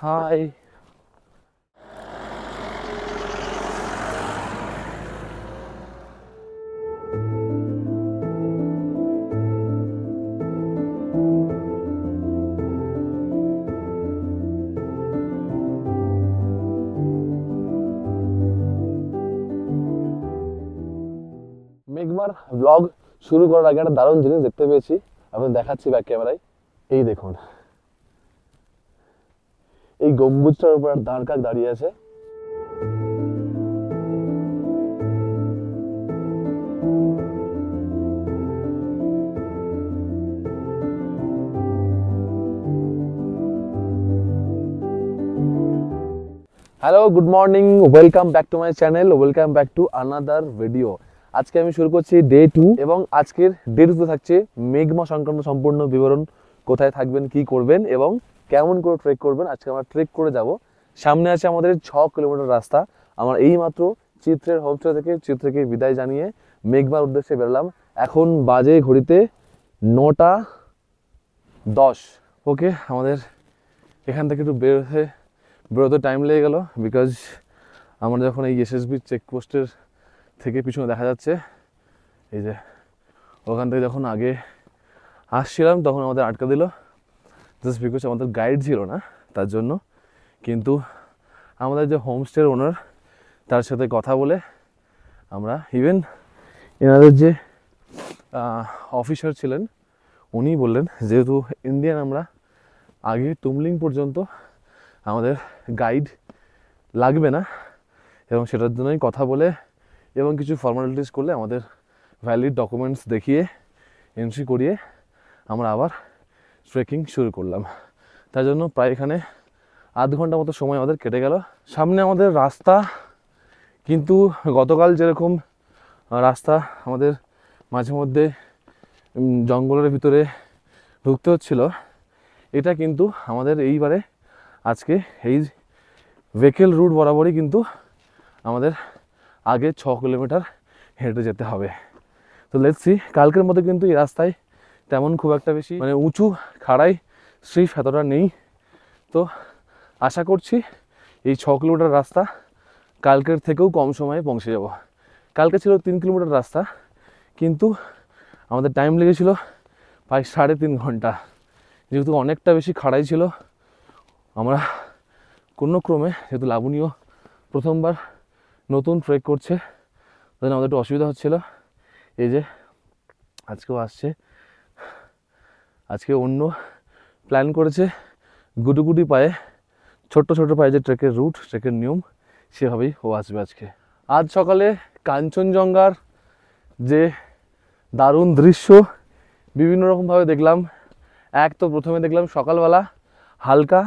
High. মেঘমার blog শুরু করার আগে একটা দারুণ জিনিস দেখতে পেয়েছি, আমি দেখাচ্ছি ব্যাক ক্যামেরায়। এই দেখুন, এই গম্বুজটার উপর দাঁড় কাক দাঁড়িয়ে আছে। Hello, good morning, welcome back to my channel, welcome back to another video. আজকে আমি শুরু করছি ডে 2 এবং আজকের ডে 2 তে থাকছে মেঘমা সংক্রান্ত সম্পূর্ণ বিবরণ। কোথায় থাকবেন, কি করবেন এবং কেমন করে ট্রেক করবেন। আজকে আমরা ট্রেক করে যাব। সামনে আছে আমাদের 6 কিলোমিটার রাস্তা। আমরা এইমাত্র চিত্রের হোমস্টে থেকে চিত্রকে বিদায় জানিয়ে মেঘমার উদ্দেশ্যে বেরোলাম। এখন বাজে ঘড়িতে 9টা 10। ওকে, আমাদের এখান থেকে একটু বেরোতে টাইম লেগে গেল, বিকজ আমরা যখন এই এসএসবি চেকপোস্টের থেকে পিছনে দেখা যাচ্ছে, এই যে ওখান থেকে যখন আগে আসছিলাম তখন আমাদের আটকা দিল, জাস্ট বিকজ আমাদের গাইড ছিল না তার জন্য। কিন্তু আমাদের যে হোমস্টের ওনার, তার সাথে কথা বলে আমরা, ইভেন এনাদের যে অফিসার ছিলেন উনি বললেন যেহেতু ইন্ডিয়ান আমরা, আগে তুমলিং পর্যন্ত আমাদের গাইড লাগবে না এবং সেটার জন্যই কথা বলে এবং কিছু ফর্মালিটিস করলে আমাদের ভ্যালিড ডকুমেন্টস দেখিয়ে এন্ট্রি করিয়ে আমরা আবার ট্রেকিং শুরু করলাম। তার জন্য প্রায় এখানে আধ ঘন্টা মতো সময় আমাদের কেটে গেল। সামনে আমাদের রাস্তা, কিন্তু গতকাল যেরকম রাস্তা আমাদের মাঝে মধ্যে জঙ্গলের ভিতরে ঢুকতে হচ্ছিল, এটা কিন্তু আমাদের এইবারে আজকে এই ভেহিকেল রুট বরাবরই কিন্তু আমাদের আগে 6 কিলোমিটার হেঁটে যেতে হবে। তো লেটস সি, কালকের মতো কিন্তু এই রাস্তায় তেমন খুব একটা বেশি মানে উঁচু খাড়াই স্ট্রিপ এতটা নেই। তো আশা করছি এই 6 কিলোমিটার রাস্তা কালকের থেকেও কম সময়ে পৌঁছে যাব। কালকে ছিল 3 কিলোমিটার রাস্তা, কিন্তু আমাদের টাইম লেগেছিল প্রায় 3.5 ঘন্টা। যেহেতু অনেকটা বেশি খাড়াই ছিল, আমরা কোনো ক্রমে, যেহেতু লাবণীও প্রথমবার নতুন ট্রেক করছে, তাই আমাদের একটু অসুবিধা হচ্ছিল। এই যে আজকেও আসছে, আজকে অন্য প্ল্যান করেছে, গুটি পায়ে, ছোট্ট ছোট্ট পায়ে যে ট্রেকের রুট, ট্রেকের নিয়ম, সেভাবেই ও আসবে আজকে। আজ সকালে কাঞ্চনজঙ্ঘার যে দারুণ দৃশ্য বিভিন্ন রকমভাবে দেখলাম। এক তো প্রথমে দেখলাম সকালবেলা হালকা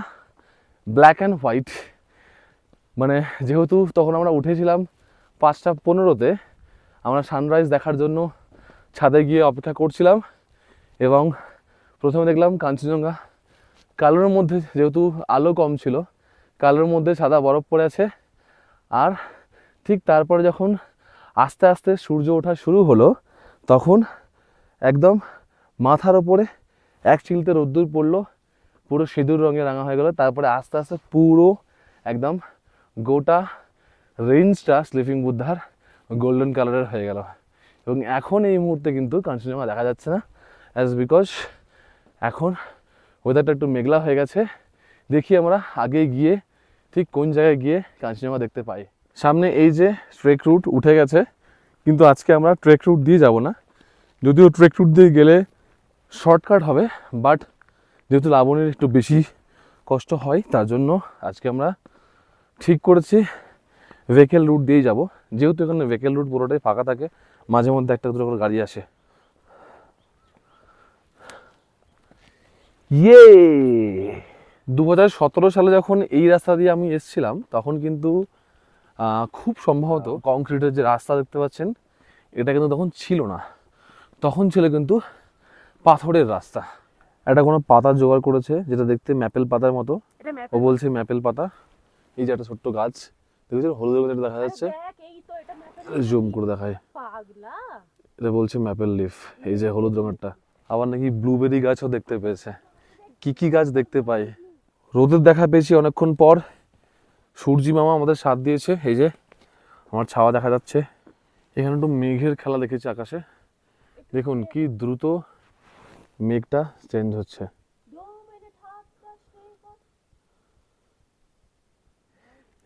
ব্ল্যাক অ্যান্ড হোয়াইট, মানে যেহেতু তখন আমরা উঠেছিলাম 5:15-তে, আমরা সানরাইজ দেখার জন্য ছাদে গিয়ে অপেক্ষা করছিলাম এবং প্রথমে দেখলাম কাঞ্চনজঙ্ঘা কালোর মধ্যে, যেহেতু আলো কম ছিল, কালোর মধ্যে সাদা বরফ পড়ে আছে। আর ঠিক তারপরে যখন আস্তে আস্তে সূর্য ওঠা শুরু হলো, তখন একদম মাথার ওপরে এক চিলতে রোদ্দুর পড়লো, পুরো সিঁদুর রঙে রাঙা হয়ে গেল। তারপরে আস্তে আস্তে পুরো একদম গোটা রেঞ্জটা স্লিপিং বুদ্ধার গোল্ডেন কালারের হয়ে গেল। এবং এখন এই মুহূর্তে কিন্তু কাঞ্চনজঙ্ঘা দেখা যাচ্ছে না, অ্যাজ বিকজ এখন ওয়েদারটা একটু মেঘলা হয়ে গেছে। দেখি আমরা আগে গিয়ে ঠিক কোন জায়গায় গিয়ে কাঞ্চনজঙ্ঘা দেখতে পাই। সামনে এই যে ট্রেক রুট উঠে গেছে, কিন্তু আজকে আমরা ট্রেক রুট দিয়ে যাব না, যদিও ট্রেক রুট দিয়ে গেলে শর্টকাট হবে, বাট যেহেতু লাবণীর একটু বেশি কষ্ট হয়, তার জন্য আজকে আমরা ঠিক করেছি ভেহিকেল রুট দিয়েই যাব। যেহেতু এখানে ভেহিকেল রুট পুরোটাই ফাঁকা থাকে, মাঝে মধ্যে একটা দুটো করে গাড়ি আসে। ইয়ে 2017 সালে যখন এই রাস্তা দিয়ে আমি এসেছিলাম, তখন কিন্তু খুব সম্ভবত কংক্রিটের যে রাস্তা দেখতে পাচ্ছেন, এটা কিন্তু তখন ছিল না, তখন ছিল কিন্তু পাথরের রাস্তা। একটা কোনো পাতা জোগাড় করেছে, যেটা দেখতে ম্যাপেল পাতার মতো, ও বলছে ম্যাপেল পাতা। এই যে একটা ছোট্ট গাছ দেখেছেন, হলুদ রঙের দেখা যাচ্ছে, জুম করে দেখায়, এটা বলছে ম্যাপেল লিফ। এই যে হলুদ রঙেরটা, আবার নাকি ব্লুবেরি গাছও দেখতে পেয়েছে। কি কি গাছ দেখতে পাই, রোদের দেখা পেয়েছি অনেকক্ষণ পর। সূর্যি মামা আমাদের সাথ দিয়েছে, এই যে আমার ছাওয়া দেখা যাচ্ছে। এখানে একটু মেঘের খেলা দেখেছি আকাশে, দেখুন কি দ্রুত মেঘটা চেঞ্জ হচ্ছে।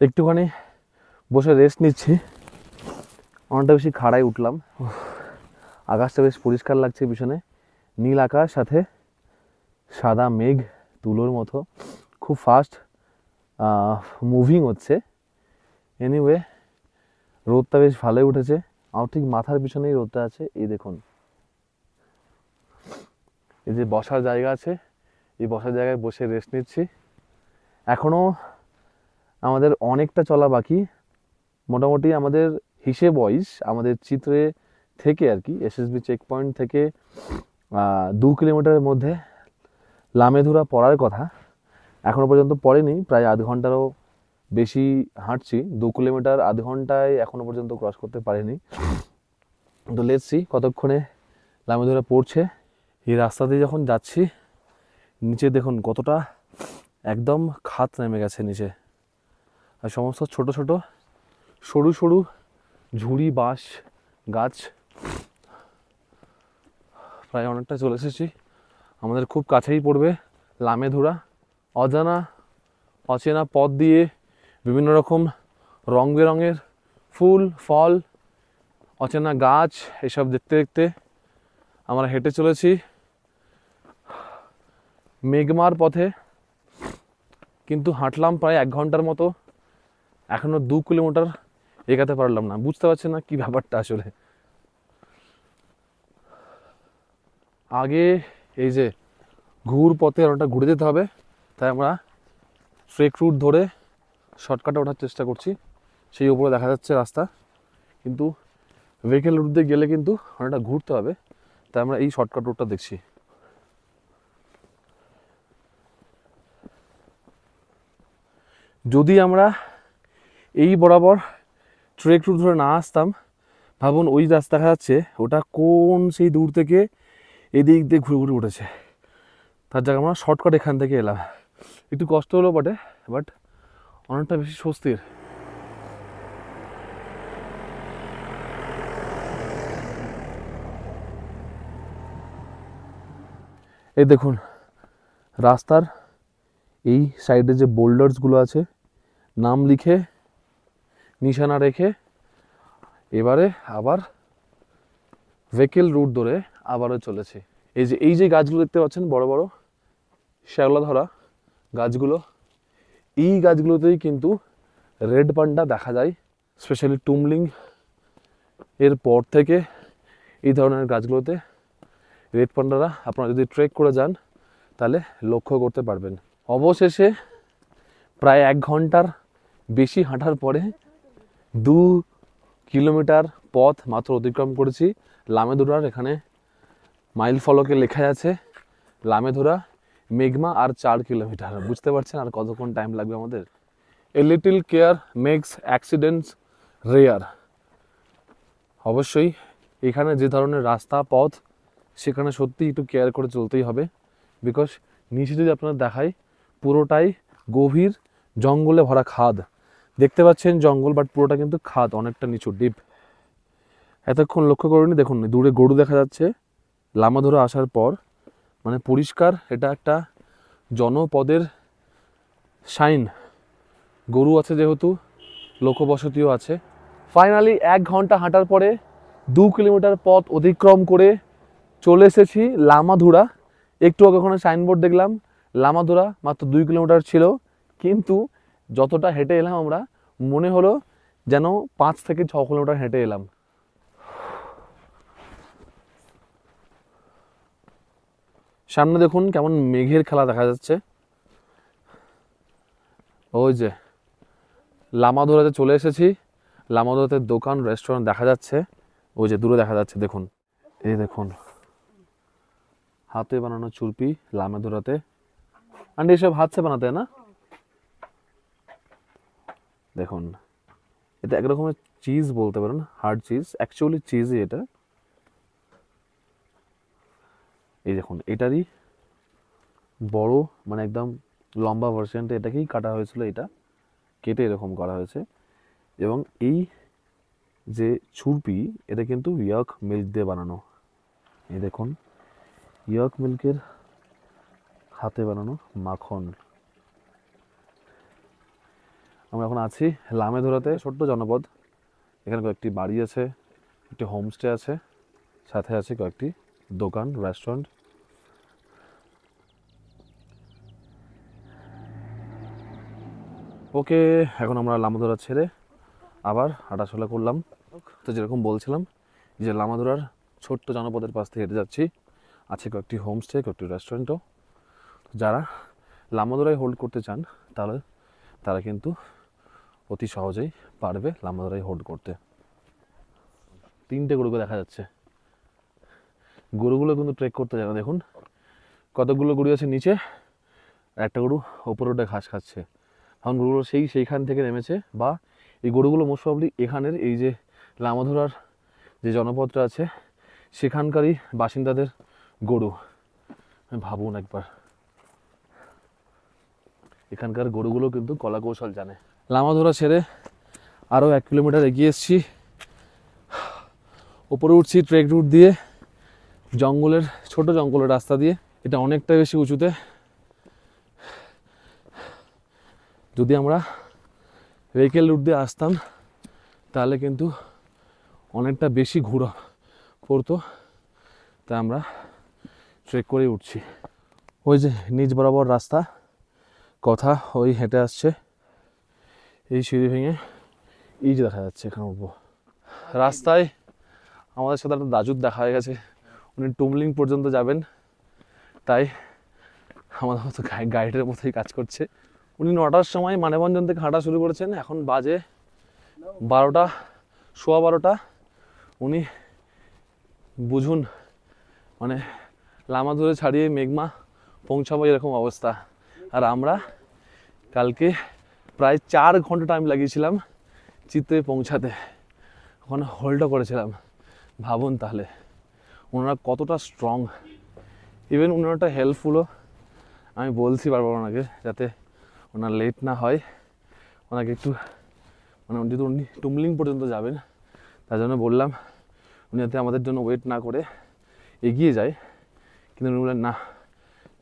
একটুখানি বসে রেস্ট নিচ্ছি, অনেকটা বেশি খাড়াই উঠলাম। আকাশটা বেশ পরিষ্কার লাগছে, পিছনে নীল আকাশ, সাথে সাদা মেঘ তুলোর মতো খুব ফাস্ট মুভিং হচ্ছে। এনিওয়ে রোদটা বেশ ভালোই উঠেছে, আমার ঠিক মাথার পিছনেই রোদটা আছে। এই দেখুন, এই যে বসার জায়গা আছে, এই বসার জায়গায় বসে রেস্ট নিচ্ছি। এখনও আমাদের অনেকটা চলা বাকি, মোটামুটি আমাদের হিসেব ওয়াইজ আমাদের চিত্রে থেকে আর কি এসএসবি চেক পয়েন্ট থেকে 2 কিলোমিটারের মধ্যে লামেধুরা পড়ার কথা, এখনও পর্যন্ত পড়েনি। প্রায় আধ ঘন্টারও বেশি হাঁটছি, 2 কিলোমিটার আধ ঘন্টায় এখনও পর্যন্ত ক্রস করতে পারিনি। তো লেটস সি কতক্ষণে লামেধুরা পড়ছে। এই রাস্তা দিয়ে যখন যাচ্ছি, নিচে দেখুন কতটা একদম খাত নেমে গেছে নিচে, আর সমস্ত ছোট ছোট সরু সরু ঝুড়ি বাঁশ গাছ। প্রায় অনেকটা চলে এসেছি, আমাদের খুব কাছেই পড়বে লামেধুরা। অজানা অচেনা পথ দিয়ে বিভিন্ন রকম রং বেরঙের ফুল ফল, অচেনা গাছ, এসব দেখতে দেখতে আমরা হেঁটে চলেছি মেঘমার পথে। কিন্তু হাঁটলাম প্রায় 1 ঘন্টার মতো, এখনও 2 কিলোমিটার এগাতে পারলাম না। বুঝতে পারছি না কি ব্যাপারটা আসলে। আগে এই যে ঘুর পথে ওটা ঘুরে যেতে হবে, তাই আমরা ট্রেক রুট ধরে শর্টকাটে ওঠার চেষ্টা করছি। সেই উপরে দেখা যাচ্ছে রাস্তা, কিন্তু ভেহিকেল রুট দিয়ে গেলে কিন্তু অনেকটা ঘুরতে হবে, তাই আমরা এই শর্টকাট রুটটা দেখছি। যদি আমরা এই বরাবর ট্রেক রুট ধরে না আসতাম, ভাবুন ওই রাস্তা দেখা যাচ্ছে, ওটা কোন সেই দূর থেকে এদিক দিয়ে ঘুরে ঘুরে উঠেছে। তার জায়গায় আমরা শর্টকাট এখান থেকে এলাম। একটু কষ্ট হলো বটে, বাট অনেকটা বেশি স্বস্তির। এই দেখুন রাস্তার এই সাইডে যে বোল্ডার্সগুলো আছে, নাম লিখে নিশানা রেখে এবারে আবার ভেহিকেল রুট ধরে আবারও চলেছে। এই যে গাছগুলো দেখতে পাচ্ছেন, বড় বড় শ্যাওলা ধরা গাছগুলো, এই গাছগুলোতেই কিন্তু রেড পান্ডা দেখা যায়। স্পেশালি টুমলিং এর পর থেকে এই ধরনের গাছগুলোতে রেড পান্ডারা আপনারা যদি ট্রেক করে যান তাহলে লক্ষ্য করতে পারবেন। অবশেষে প্রায় 1 ঘন্টার বেশি হাঁটার পরে 2 কিলোমিটার পথ মাত্র অতিক্রম করেছি। লামেধুরার এখানে মাইল ফলকে লেখা আছে লামেধুরা মেঘমা আর 4 কিলোমিটার। বুঝতে পারছেন আর কতক্ষণ টাইম লাগবে আমাদের। A little care makes accidents rare. অবশ্যই এখানে যে ধরনের রাস্তা পথ, সেখানে সত্যি একটু কেয়ার করে চলতেই হবে, বিকজ নিচে যদি আপনারা দেখাই পুরোটাই গভীর জঙ্গলে ভরা খাদ। দেখতে পাচ্ছেন জঙ্গল, বাট পুরোটা কিন্তু খাদ, অনেকটা নিচু ডিপ। এতক্ষণ লক্ষ্য করিনি, দেখুন দূরে গরু দেখা যাচ্ছে লামাধুরা আসার পর, মানে পরিষ্কার এটা একটা জনপদের সাইন। গরু আছে যেহেতু, লোকবসতিও আছে। ফাইনালি 1 ঘন্টা হাঁটার পরে 2 কিলোমিটার পথ অতিক্রম করে চলে এসেছি লামাধুরা। একটু আগে ওখানে সাইনবোর্ড দেখলাম লামাধুরা মাত্র 2 কিলোমিটার ছিল, কিন্তু যতটা হেঁটে এলাম আমরা মনে হলো যেন 5 থেকে 6 কিলোমিটার হেঁটে এলাম। সামনে দেখুন কেমন মেঘের খেলা দেখা যাচ্ছে। ওই যে লামাধুরাতে চলে এসেছি, লামাধুরাতে দোকান রেস্টুরেন্ট দেখা যাচ্ছে, ওই যে দূরে দেখা যাচ্ছে দেখুন। এই দেখুন হাতে বানানো চুরপি লামাধুরাতে, আন্টি এসব হাত से বানাতে না? দেখুন এটা একরকমের চিজ বলতে পারেন, হার্ড চিজ, অ্যাকচুয়ালি চিজই এটা। এই দেখুন এটারই বড়, মানে একদম লম্বা ভার্সনটা এটাকেই কাটা হয়েছিল, এটা কেটে এরকম করা হয়েছে। এবং এই যে ছুরপি এটা কিন্তু ইয়ক মিল্ক দিয়ে বানানো। এই দেখুন ইয়ক মিল্কের হাতে বানানো মাখন। আমরা এখন আছি লামেধুরাতে, ছোট্ট জনপদ। এখানে কয়েকটি বাড়ি আছে, একটি হোমস্টে আছে, সাথে আছে কয়েকটি দোকান, রেস্টুরেন্ট। ওকে, এখন আমরা লামাধুরা ছেড়ে আবার হাঁটাচলা করলাম। তো যেরকম বলছিলাম যে লামাধুরার ছোট্ট জনপদের পাশ থেকে হেঁটে যাচ্ছি, আছে কয়েকটি হোমস্টে, কয়েকটি রেস্টুরেন্টও। যারা লামাধুরায় হোল্ড করতে চান তাহলে তারা কিন্তু অতি সহজেই পারবে লামাধুরায় হোল্ড করতে। 3টে গরুকে দেখা যাচ্ছে। গরুগুলো কিন্তু ট্রেক করতে যায় না, দেখুন কতগুলো গরু আছে নিচে, একটা গরু ওপরে ওটা ঘাস খাচ্ছে। এখন গরুগুলো সেইখান থেকে নেমেছে, বা এই গরুগুলো মোস্ট প্রবলি এখানের এই যে লামাধুরার যে জনপদটা আছে সেখানকারই বাসিন্দাদের গরু। ভাবুন একবার, এখানকার গরুগুলো কিন্তু কলা কৌশল জানে। লামাধুরা ছেড়ে আরও 1 কিলোমিটার এগিয়ে এসেছি, ওপরে উঠছি ট্রেক রুট দিয়ে, জঙ্গলের ছোট জঙ্গলের রাস্তা দিয়ে। এটা অনেকটা বেশি উঁচুতে। যদি আমরা ভেহিকেল রুট দিয়ে আসতাম তাহলে কিন্তু অনেকটা বেশি ঘোরা পড়তো, তাই আমরা ট্রেক করে উঠছি। ওই যে নিচ বরাবর রাস্তা, কথা ওই হেঁটে আসছে এই সিঁড়ি ভেঙে, এই যে দেখা যাচ্ছে এখানে উঠবো। রাস্তায় আমাদের সাথে একটা দাজুর দেখা হয়ে গেছে, উনি টুমলিং পর্যন্ত যাবেন, তাই আমাদের মতো গাইডের মতোই কাজ করছে। উনি 9টার সময় মানেভঞ্জন থেকে হাঁটা শুরু করেছেন, এখন বাজে 12টা, সোয়া 12টা। উনি বুঝুন মানে লামাধুরা ছাড়িয়ে মেঘমা পৌঁছাবো এরকম অবস্থা। আর আমরা কালকে প্রায় 4 ঘন্টা টাইম লাগিয়েছিলাম চিত্তে পৌঁছাতে, ওখানে হোল্ডও করেছিলাম। ভাবুন তাহলে ওনারা কতটা স্ট্রং, ইভেন ওনারটা হেল্পফুলও। আমি বলছি বারবার ওনাকে যাতে ওনার লেট না হয়, ওনাকে একটু মানে যেহেতু উনি টুমলিং পর্যন্ত যাবেন তার জন্য বললাম উনি যাতে আমাদের জন্য ওয়েট না করে এগিয়ে যায়। কিন্তু উনি বললেন না,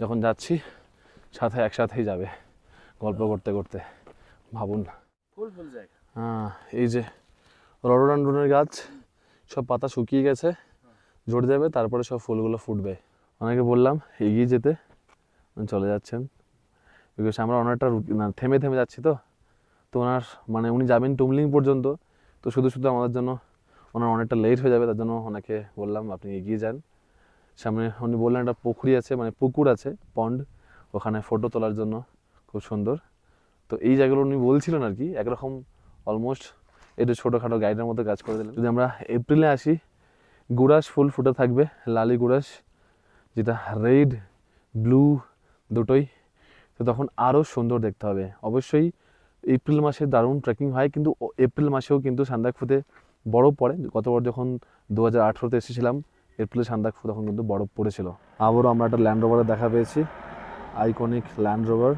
যখন যাচ্ছি সাথে একসাথেই যাবে গল্প করতে করতে। ভাবুন ফুল ফুল জায়গা। হ্যাঁ, এই যে রডোডান্ড্রনের গাছ সব পাতা শুকিয়ে গেছে, ঝরে যাবে, তারপরে সব ফুলগুলো ফুটবে। অনেকে বললাম এগিয়ে যেতে, চলে যাচ্ছেন। বিকজ আমরা অনেকটা থেমে থেমে যাচ্ছি, তো ওনার মানে উনি যাবেন টুমলিং পর্যন্ত, তো শুধু শুধু আমাদের জন্য ওনার অনেকটা লেট হয়ে যাবে, তার জন্য ওনাকে বললাম আপনি এগিয়ে যান। সামনে উনি বললেন একটা পুকুরি আছে, মানে পুকুর আছে, পন্ড, ওখানে ফটো তোলার জন্য খুব সুন্দর। তো এই জায়গাগুলো উনি বলছিলেন আর কি, একরকম অলমোস্ট একটু ছোটোখাটো গাইডের মতো কাজ করে দিলেন। যদি আমরা এপ্রিলে আসি, গুড়াস ফুল ফুটে থাকবে, লালি গুড়াস, যেটা রেড ব্লু দুটোই, তো তখন আরও সুন্দর দেখতে হবে। অবশ্যই এপ্রিল মাসে দারুণ ট্রেকিং হয়, কিন্তু এপ্রিল মাসেও কিন্তু সান্দাকফুতে বরফ পড়ে। গতবার যখন 2018-তে এসেছিলাম এপ্রিলে সান্দাকফু, তখন কিন্তু বরফ পড়েছিল। আবারও আমরা একটা ল্যান্ড রোভারের দেখা পেয়েছি, আইকনিক ল্যান্ড রোভার।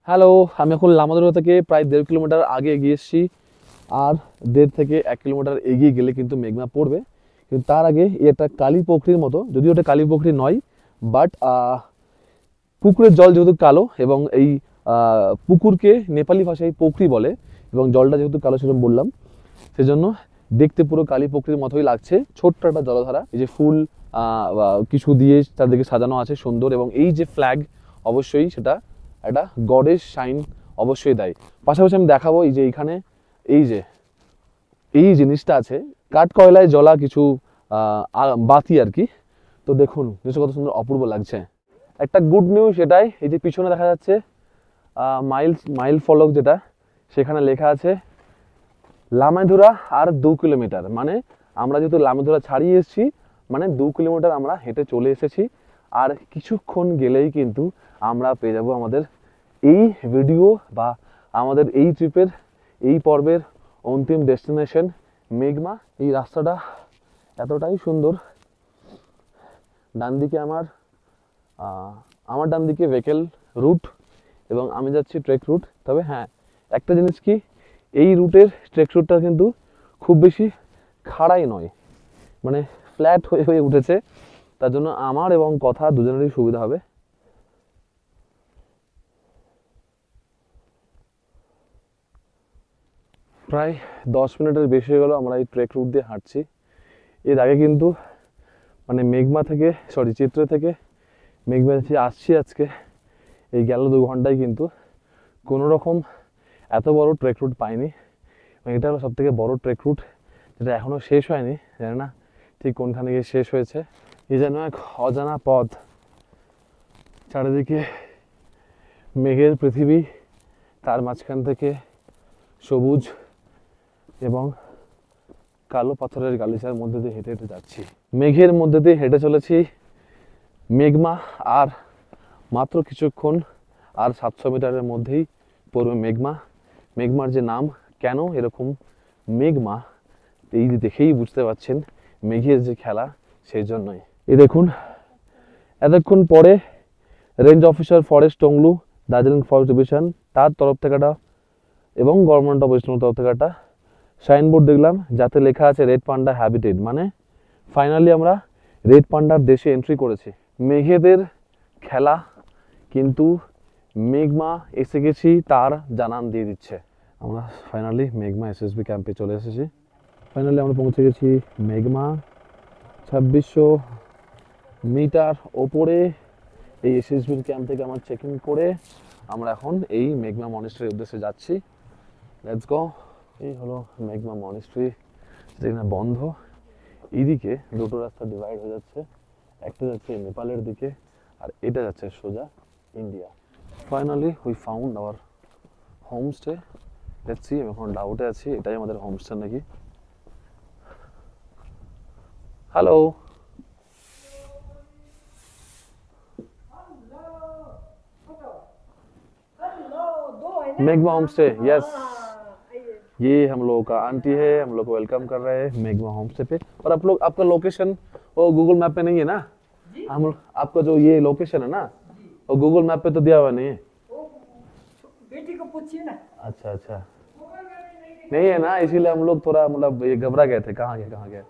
হ্যালো, আমি এখন লামাধুরা থেকে প্রায় 1.5 কিলোমিটার আগে এগিয়ে এসেছি, আর 1.5 থেকে 1 কিলোমিটার এগিয়ে গেলে কিন্তু মেঘনা পড়বে। কিন্তু তার আগে এটা কালী পুকুরির মতো, যদিও এটা কালী পুকুরি নয়, বাট পুকুরের জল যেহেতু কালো, এবং এই পুকুরকে নেপালি ভাষায় পুকুরি বলে, এবং জলটা যেহেতু কালো সেরকম বললাম, সেজন্য দেখতে পুরো কালী পুকুরির মতোই লাগছে। ছোট্ট একটা জলধারা, এই যে ফুল কিছু দিয়ে চারদিকে সাজানো আছে সুন্দর, এবং এই যে ফ্ল্যাগ অবশ্যই সেটা একটা গডের শাইন অবশ্যই দেয়। পাশাপাশি আমি দেখাবো এই যে এইখানে এই জিনিসটা আছে, কাঠ কয়লায় জ্বলা কিছু বাতি আর কি। তো দেখুন জিনিসটা কত সুন্দর অপূর্ব লাগছে। একটা গুড নিউজ এটাই, এই যে পিছনে দেখা যাচ্ছে মাইল ফলক, যেটা সেখানে লেখা আছে লামাধুরা আর 2 কিলোমিটার। মানে আমরা যেহেতু লামাধুরা ছাড়িয়ে এসেছি, মানে 2 কিলোমিটার আমরা হেঁটে চলে এসেছি, আর কিছুক্ষণ গেলেই কিন্তু আমরা পেয়ে যাব আমাদের এই ভিডিও বা আমাদের এই ট্রিপের এই পর্বের অন্তিম ডেস্টিনেশন মেঘমা। এই রাস্তাটা এতটাই সুন্দর, ডান দিকে আমার ডান দিকে ভেহিকেল রুট এবং আমি যাচ্ছি ট্রেক রুট। তবে হ্যাঁ, একটা জিনিস কি, এই রুটের ট্রেক রুটটা কিন্তু খুব বেশি খাড়াই নয়, মানে ফ্ল্যাট হয়ে হয়ে উঠেছে, তার জন্য আমার এবং কথা দুজনেরই সুবিধা হবে। প্রায় 10 মিনিটের বেশি হয়ে গেল আমরা এই ট্রেক রুট দিয়ে হাঁটছি। এর আগে কিন্তু মানে চিত্র থেকে মেঘমা আসছি আজকে, এই গেল 2 ঘন্টায় কিন্তু কোনো রকম এত বড় ট্রেক রুট পাইনি। এটা হলো সবথেকে বড় ট্রেক রুট, যেটা এখনও শেষ হয়নি, জানি না ঠিক কোনখানে গিয়ে শেষ হয়েছে। এই যেন এক অজানা পথ, চারিদিকে মেঘের পৃথিবী, তার মাঝখান থেকে সবুজ এবং কালো পাথরের গালিচার মধ্যে দিয়ে হেঁটে হেঁটে যাচ্ছি। মেঘের মধ্যে দিয়ে হেঁটে চলেছি। মেঘমা আর মাত্র কিছুক্ষণ, আর 700 মিটারের মধ্যেই পড়বে মেঘমা। মেঘমার যে নাম, কেন এরকম মেঘমা, এই দেখেই বুঝতে পারছেন মেঘের যে খেলা, সেই জন্যই। এই দেখুন, এতক্ষণ পরে range officer forest Tonglu, Darjeeling forest division, তার তরফ থেকে এবং গভর্নমেন্ট অফ ওয়েস্ট বেঙ্গল তরফ থেকে একটা সাইনবোর্ড দেখলাম, যাতে লেখা আছে রেড পান্ডা হ্যাবিটেট, মানে ফাইনালি আমরা রেড পান্ডার দেশে এন্ট্রি করেছি। মেঘেদের খেলা, কিন্তু মেঘমা এসে গেছি তার জানান দিয়ে দিচ্ছে। আমরা ফাইনালি মেঘমা এসএসবি ক্যাম্পে চলে এসেছি। ফাইনালি আমরা পৌঁছে গেছি মেঘমা। 2600 মিটার ওপরে এই এসএসবির ক্যাম্প থেকে আমার চেক ইন করে আমরা এখন এই মেঘমা মনেস্ট্রির উদ্দেশ্যে যাচ্ছি। Let's go. এই হলো মেঘমা মনেস্ট্রি, যেখানে বন্ধ। এইদিকে দুটো রাস্তা ডিভাইড হয়ে যাচ্ছে, একটা যাচ্ছে নেপালের দিকে আর এটা যাচ্ছে সোজা India. Finally we found our homestay. Let's see, আমি এখন ডাউটে আছি এটাই আমাদের হোমস্টে নাকি। হ্যালো, मेघमा होमस्टे, यस, ये हम लोगों का आंटी है, हम लोग को वेलकम कर रहे हैं मेघमा होमस्टे पे। और आप लोग, आपका लोकेशन वो गूगल मैप पे नहीं है ना? हम आपका जो ये लोकेशन है ना, वो गूगल मैप पे तो दिया हुआ नहीं है। बेटी को पूछिए ना। अच्छा अच्छा, नहीं है ना, इसीलिए हम लोग थोड़ा मतलब ये घबरा गए थे, कहाँ गए।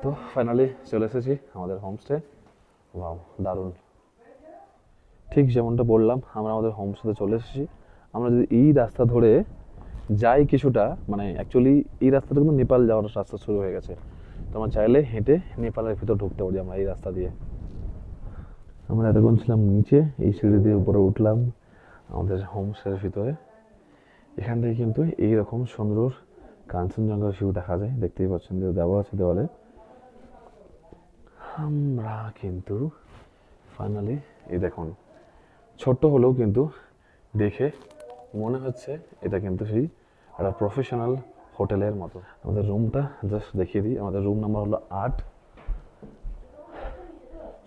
तो फाइनली চলে এসেছি আমাদের হোমস্টে। ওয়াও, দারুণ। ঠিক যেমনটা বললাম, আমরা আমাদের হোমস্টেতে চলে এসেছি। আমরা যদি এই রাস্তা ধরে যাই কিছুটা, মানে অ্যাকচুয়ালি এই রাস্তাটা কিন্তু নেপাল যাওয়ার রাস্তা শুরু হয়ে গেছে, তো আমরা চাইলে হেঁটে নেপালের ভিতর ঢুকতে পারি আমরা এই রাস্তা দিয়ে। আমরা এতক্ষণ ছিলাম নিচে, এই সিঁড়ি দিয়ে উপরে উঠলাম আমাদের হোমস্টের ভিতরে। এখান থেকে কিন্তু এইরকম সুন্দর কাঞ্চনজঙ্ঘার ভিউ দেখা যায়, দেখতেই পাচ্ছেন, দেওয়া আছে দেওয়ালে। আমরা কিন্তু ফাইনালি এই দেখুন, ছোট্ট হলেও কিন্তু দেখে মনে হচ্ছে এটা কিন্তু সেই একটা প্রফেশনাল হোটেলের মতো। আমাদের রুমটা জাস্ট দেখিয়ে দিই, আমাদের রুম নাম্বার হলো 8।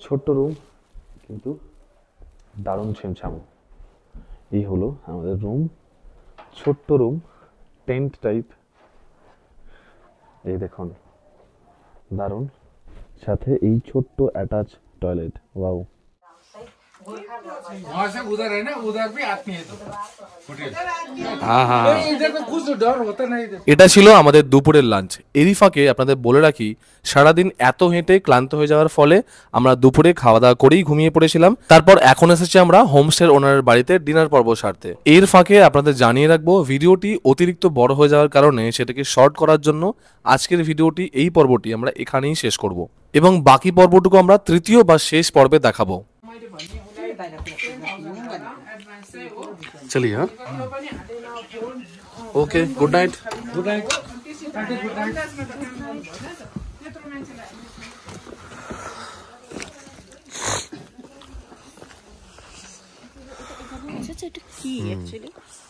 ছোট্ট রুম কিন্তু দারুণ ছিমছাম। এই হলো আমাদের রুম, ছোট্ট রুম, টেন্ট টাইপ। এই দেখুন, দারুণ, সাথে এই ছোট্ট অ্যাটাচ টয়লেট। ওয়াও। वहाँ से उधर है ना, उधर भी आती है तो होटल। हाँ हाँ, इधर तो कुछ डर होता नहीं। এটা ছিল আমাদের দুপুরের লাঞ্চ। এরই ফাঁকে আপনাদের বলে রাখি, সারাদিন এত হেঁটে ক্লান্ত হয়ে যাওয়ার ফলে আমরা দুপুরে খাওয়া দাওয়া করেই ঘুমিয়ে পড়েছিলাম। তারপর এখন এসেছি আমরা হোমস্টের ওনারের বাড়িতে ডিনার পর্ব সারতে। এর ফাঁকে আপনাদের জানিয়ে রাখবো, ভিডিওটি অতিরিক্ত বড় হয়ে যাওয়ার কারণে সেটাকে শর্ট করার জন্য আজকের ভিডিওটি, এই পর্বটি আমরা এখানেই শেষ করব এবং বাকি পর্বটুকু আমরা তৃতীয় বা শেষ পর্বে দেখাবো। चलिए, हाँ, okay, good night. Good night.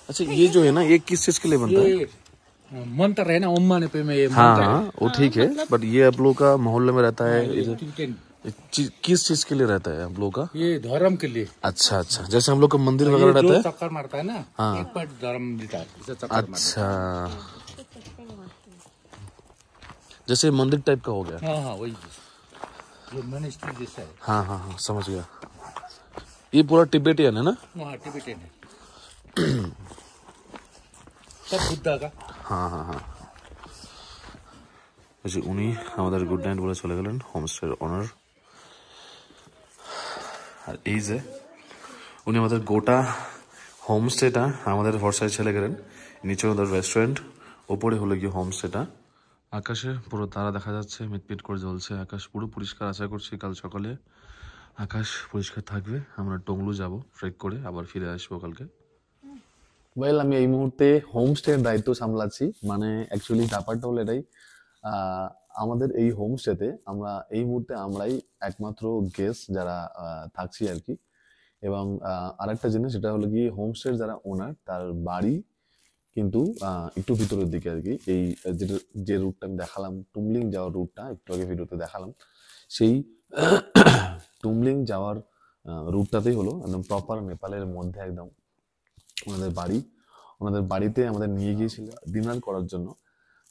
अच्छा, ये जो है ना, ये किस चीज के लिए बनता है? मंत्र है ना, ओम माने पे में ये हाँ हाँ, वो ठीक है, बट ये आप लोग का मोहल्ले में रहता है, किस चीज के लिए रहता है आप लोग का? ये धर्म के लिए। अच्छा अच्छा, जैसे हम लोग का मंदिर वगैरह रहता है, चक्कर मारता है ना, हाँ, एक बार धर्म देता है, इसे चक्कर मारता अच्छा, जैसे मंदिर टाइप का हो गया। है। हाँ हाँ, वही। ये मेन स्ट्रीट जैसा है। हाँ हाँ हाँ, समझ गया। ये पूरा टिबेटियन है ना? वहाँ टिबेटन है सब बुद्धा का। হ্যাঁ হ্যাঁ হ্যাঁ, ওই যে উনি আমাদের গুড নাইট বলে চলে গেলেন, হোমস্টের ওনার। আর এই যে উনি আমাদের গোটা হোমস্টেটা আমাদের ভরসায় ছেড়ে গেলেন। নিচে ওদের রেস্টুরেন্ট, ওপরে হলো গিয়ে হোমস্টেটা। আকাশে পুরো তারা দেখা যাচ্ছে, মিটমিট করে জ্বলছে। আকাশ পুরো পরিষ্কার, আশা করছি কাল সকালে আকাশ পরিষ্কার থাকবে। আমরা টংলু যাব ট্রেক করে, আবার ফিরে আসবো কালকে। ওয়েল, আমি এই মুহূর্তে হোমস্টের দায়িত্ব সামলাচ্ছি। মানে অ্যাকচুয়ালি ব্যাপারটা হলো এটাই, আমাদের এই হোমস্টেতে আমরা এই মুহূর্তে আমরাই একমাত্র গেস্ট যারা থাকছি আর কি। এবং আরেকটা জিনিস, সেটা হলো কি হোমস্টের যারা ওনার, তার বাড়ি কিন্তু একটু ভিতরের দিকে আর কি। এই যেটা যে রুটটা আমি দেখালাম, টুমলিং যাওয়ার রুটটা একটু আগে ভিডিওতে দেখালাম, সেই টুমলিং যাওয়ার রুটটাতেই হলো একদম প্রপার নেপালের মধ্যে একদম ওনাদের বাড়ি। ওনাদের বাড়িতে আমাদের নিয়ে গিয়েছিল ডিনার করার জন্য।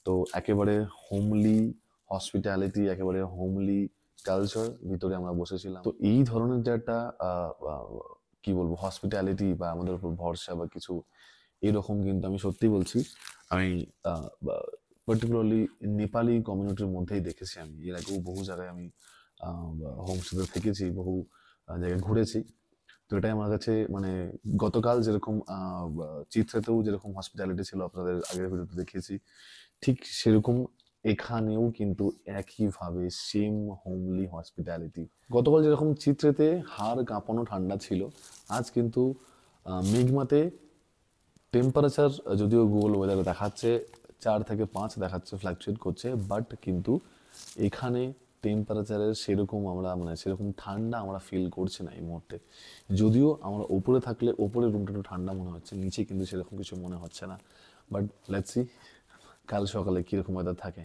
তো একেবারে হোমলি হসপিটালিটি, একেবারে হোমলি কালচার ভিতরে আমরা বসেছিলাম। তো এই ধরনের যে একটা কি বলবো হসপিটালিটি বা আমাদের উপর ভরসা বা কিছু এরকম, কিন্তু আমি সত্যি বলছি, আমি পার্টিকুলারলি নেপালি কমিউনিটির মধ্যেই দেখেছি। আমি এর আগেও বহু জায়গায় আমি হোমস্টেতে থেকেছি, বহু জায়গায় ঘুরেছি। তো এটাই আমার কাছে মানে গতকাল যেরকম চিত্রেতেও যেরকম হসপিটালিটি ছিল, আপনাদের আগের ভিডিওতে দেখিয়েছি, ঠিক সেরকম এখানেও কিন্তু একইভাবে সেম হোমলি হসপিটালিটি। গতকাল যেরকম চিত্রেতে হাড় কাঁপানো ঠান্ডা ছিল, আজ কিন্তু মেঘমাতে টেম্পারেচার যদিও গুগল ওয়েদারে দেখাচ্ছে 4 থেকে 5 দেখাচ্ছে, ফ্ল্যাকচুয়েট করছে, বাট কিন্তু এখানে টেম্পারেচারের সেরকম আমরা মানে সেরকম ঠান্ডা আমরা ফিল করছি না এই মুহূর্তে। যদিও আমরা ওপরে থাকলে ওপরের রুমটা একটু ঠান্ডা মনে হচ্ছে, নিচে কিন্তু সেরকম কিছু মনে হচ্ছে না। বাট লেটস সি কাল সকালে কীরকম ওয়েদার থাকে।